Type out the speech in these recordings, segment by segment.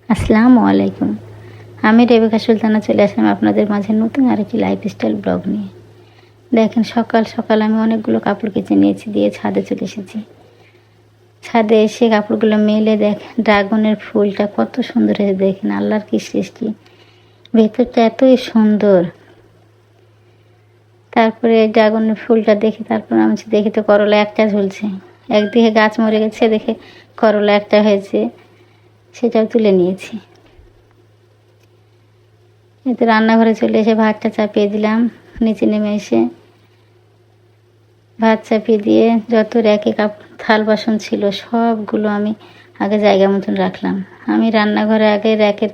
আসসালামু আলাইকুম। আমি রেবেকা সুলতানা চলে আসলাম আপনাদের মাঝে নতুন আরেকটি লাইফস্টাইল ব্লগ নিয়ে। দেখেন সকাল সকাল আমি অনেকগুলো কাপড় কেচে নিয়েছি, দিয়ে ছাদে চলে এসেছি। ছাদে এসে কাপড়গুলো মেলে ড্রাগনের ফুলটা কত সুন্দর হয়েছে দেখেন, আল্লাহর কি সৃষ্টি, ভেতরটা এতই সুন্দর। তারপরে ড্রাগনের ফুলটা দেখে তারপর আমি দেখি তো করলা একটা ঝুলছে, একদিকে গাছ মরে গেছে, দেখে করলা একটা হয়েছে, সেটাও তুলে নিয়েছি। এতে রান্নাঘরে চলে এসে ভাতটা চাপিয়ে দিলাম। নিচে নেমে এসে ভাত চাপিয়ে দিয়ে যত র্যাকে থাল বাসন ছিল সবগুলো আমি আগে জায়গা মতন রাখলাম। আমি রান্নাঘরে আগে র্যাকের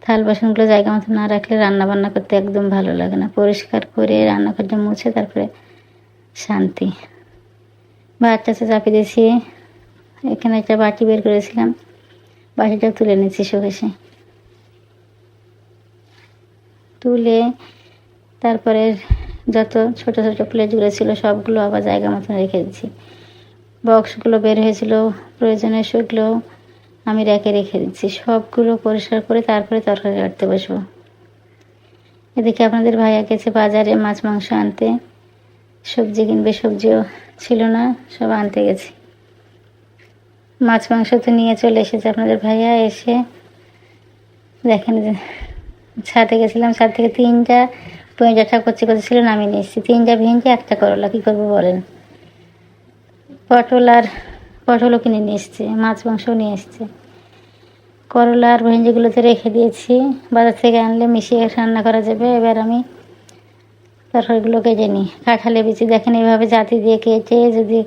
থাল বাসনগুলো জায়গা মতন না রাখলে রান্না বান্না করতে একদম ভালো লাগে না। পরিষ্কার করে রান্নাঘরটা মুছে তারপরে শান্তি। ভাতটা চাপিয়ে দিয়েছি। এখানে একটা বাটি বের করেছিলাম, বাটিটা তুলে নিচ্ছি শোকেশে। তুলে তারপরে যত ছোট ছোট প্লেটগুলো ছিল সবগুলো আবার জায়গা মতন রেখে দিচ্ছি। বক্সগুলো বের হয়েছিল প্রয়োজনে, সেগুলো আমি রেখে দিচ্ছি। সবগুলো পরিষ্কার করে তারপরে তরকারি কাটতে বসবো। এদিকে আপনাদের ভাইয়া গেছে বাজারে মাছ মাংস আনতে, সবজি কিনবে, সবজিও ছিল না, সব আনতে গেছে। মাছ মাংস তো নিয়ে চলে এসেছে আপনাদের ভাইয়া। এসে দেখেন ছাদে গেছিলাম, ছাদ থেকে 3টা পুঁইডাঁটা কচি ছিল নামিয়ে নিয়ে এসেছি। 3টা ভেঙে একটা করলা, কী করবো বলেন। পটলও কিনে নিয়ে এসছে, মাছ মাংসও নিয়ে এসছে। করলা আর ভেন্ডিগুলোতে রেখে দিয়েছি, বাজার থেকে আনলে মিশিয়ে রান্না করা যাবে। এবার আমি তরকারিগুলো কেটে নিই। কাঁঠালে বিচি দেখেন এভাবে জাতি দিয়ে কেটে যদি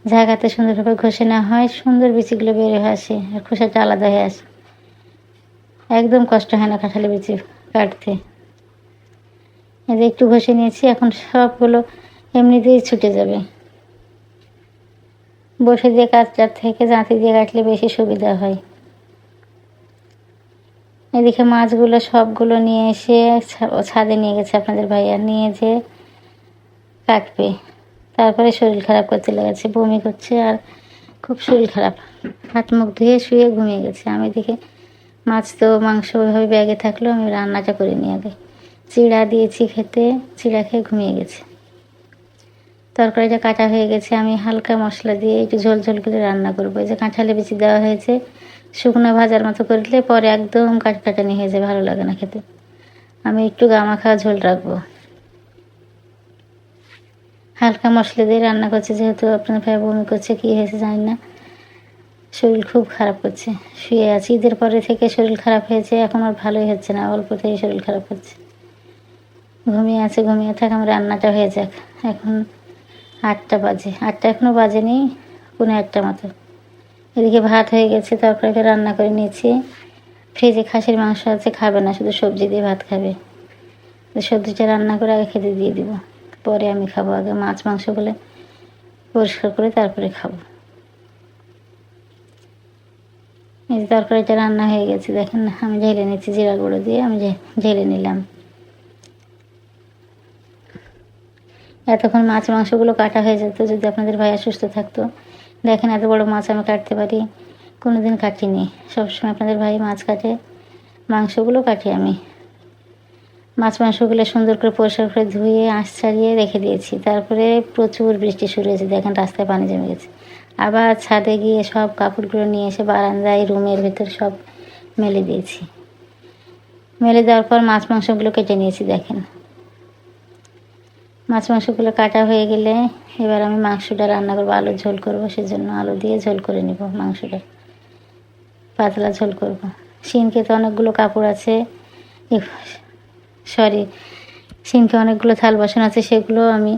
ঝাঁকাতে সুন্দরভাবে ঘষে না হয়, সুন্দর বিচিগুলো বের হয়ে আসে আর খোসাটা আলাদা হয়ে আসে। একদম কষ্ট হয় না কাঁঠালে বিচি কাটতে। এই একটু ঘষে নিয়েছি, এখন সবগুলো এমনিতেই ছুটে যাবে। বসে দিয়ে কাটটার থেকে জাঁতি দিয়ে কাটলে বেশি সুবিধা হয়। এদিকে মাছগুলো সবগুলো নিয়ে এসে ছাদে নিয়ে গেছে আপনাদের ভাইয়া, নিয়ে যে কাটবে। তারপরে শরীর খারাপ করতে লেগেছে, বমি করছে আর খুব শরীর খারাপ। হাত মুখ ধুয়ে শুয়ে ঘুমিয়ে গেছে। আমি দেখে মাছ তো মাংস ওইভাবে ব্যাগে থাকলো, আমি রান্নাটা করে নিয়ে আগে চিড়া দিয়েছি খেতে, চিড়া খেয়ে ঘুমিয়ে গেছে। তরকারিটা কাটা হয়ে গেছে, আমি হালকা মশলা দিয়ে একটু ঝোল ঝোল করে রান্না করবো। এই যে কাঁঠালে বিচি দেওয়া হয়েছে, শুকনো ভাজার মতো করলে পরে একদম কাটাকাটানি হয়ে যায়, ভালো লাগে না খেতে। আমি একটু গামাখা ঝোল রাখবো। হালকা মশলা দিয়ে রান্না করছে, যেহেতু আপনার ভাই বমি করছে, কী হয়েছে জানি না, শরীর খুব খারাপ করছে, শুয়ে আছি। ঈদের পরে থেকে শরীর খারাপ হয়েছে, এখন আর ভালোই হচ্ছে না, অল্প থেকে শরীর খারাপ হচ্ছে। ঘুমিয়ে আছে, ঘুমিয়ে থাক, আমার রান্নাটা হয়ে যাক। এখন 8টা বাজে, 8টা এখনও বাজেনি, 1:45 মতো। এদিকে ভাত হয়ে গেছে, তরকারিটা রান্না করে নিয়েছি। ফ্রিজে খাসির মাংস আছে, খাবে না, শুধু সবজি দিয়ে ভাত খাবে। সবজিটা রান্না করে আগে খেতে দিয়ে দিব, পরে আমি খাবো। আগে মাছ মাংসগুলো পরিষ্কার করে তারপরে খাবো। এই যে তরকারিটা রান্না হয়ে গেছে, দেখেন আমি ঢেলে নিচ্ছি, জিরা গুঁড়ো দিয়ে আমি ঢেলে নিলাম। এতক্ষণ মাছ মাংসগুলো কাটা হয়ে যেত যদি আপনাদের ভাইয়া সুস্থ থাকতো। দেখেন এত বড় মাছ আমি কাটতে পারি, কোনো দিন কাটিনি। সবসময় আপনাদের ভাই মাছ কাটে, মাংসগুলো কাটি আমি। মাছ মাংসগুলো সুন্দর করে পরিষ্কার করে ধুয়ে আঁশ ছাড়িয়ে রেখে দিয়েছি। তারপরে প্রচুর বৃষ্টি শুরু হয়েছে, দেখেন রাস্তায় পানি জমে গেছে। আবার ছাদে গিয়ে সব কাপড়গুলো নিয়ে এসে বারান্দায় রুমের ভেতর সব মেলে দিয়েছি। মেলে দেওয়ার পর মাছ মাংসগুলো কেটে নিয়েছি। দেখেন মাছ মাংসগুলো কাটা হয়ে গেলে এবার আমি মাংসটা রান্না করবো, আলুর ঝোল করবো, সেজন্য আলু দিয়ে ঝোল করে নিব। মাংসটা পাতলা ঝোল করব। সিনকে তো অনেকগুলো কাপড় আছে, সিনকে অনেকগুলো থাল বাসন আছে, সেগুলো আমি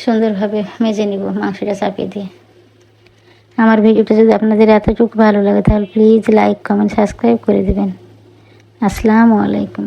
সুন্দরভাবে মেজে নিব মাংসটা চাপিয়ে দিয়ে। আমার ভিডিওটা যদি আপনাদের এতটুকু ভালো লাগে তাহলে প্লিজ লাইক কমেন্ট সাবস্ক্রাইব করে দেবেন। আসসালামু আলাইকুম।